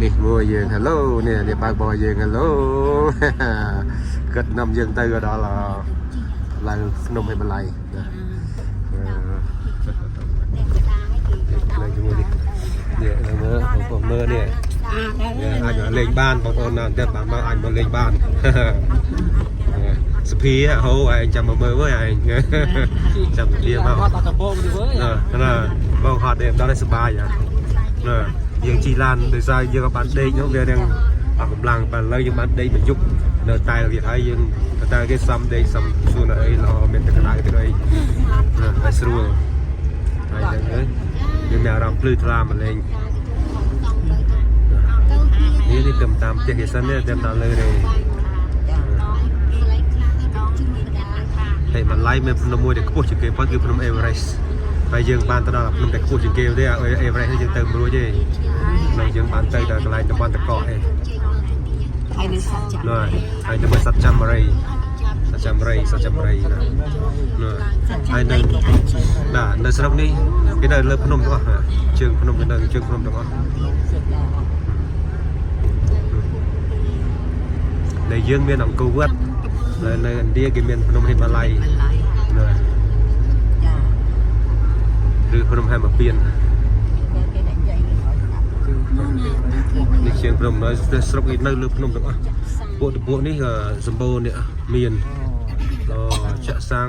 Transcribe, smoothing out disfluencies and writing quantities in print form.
នេះមួយយើង hello នេះបើកបោយើង hello គិតនាំយើងទៅដល់ឡើងភ្នំហេបល័យឡើងជាមួយនេះមើលបងមើលនេះអាចលេងបានបងប្អូនណាស់តែបានមកអាចមកលេងបានសុភីហៅឯងចាំមកមើលវើឯងចាំវាមកណាបងហត់ទេដល់សុបាយណាយើងជីឡានដោយសារយើងក៏បានដេកនោះវានឹងអស់កម្លាំងបានឥឡូវយើងបានដេកមួយយប់នៅតែទៀតហើយយើងតែគេសំដេកសំសួរអីល្អមានតែក្តៅទៅអីហើយស្រួលហើយហ្នឹងយើងមានអារម្មណ៍ភ្លឺថ្លាមកលេងនេះទៅតាមផ្ទះគេសិននេះតាមដល់លើនេះតែមកឡៃមានភ្នំមួយដែលខ្ពស់ជាងគេប៉ុន្តែគឺភ្នំ Everest ហើយយើងបានទៅដល់ភ្នំដែលខ្ពស់ជាងគេទេ Everest យើងទៅមិនរួចទេហើយយើងបានទៅដល់កន្លែងតំបន់តកោឯងហើយនៅសត្វចាំរៃហើយទៅមើលសត្វចាំរៃណាហើយនៅស្រុកនេះគេនៅលើភ្នំទាំងអស់ជើងភ្នំនៅជើងភ្នំទាំងអស់ដែលយើងមានអង្គរវត្តនៅឥណ្ឌាគេមានភ្នំហេម៉ាឡៃឬភ្នំហេមពៀននេះជើងភ្នំនៅស្រុកនេះនៅលើភ្នំទាំងអស់ពួកនេះសម្បូរនេះមានចាក់សាំង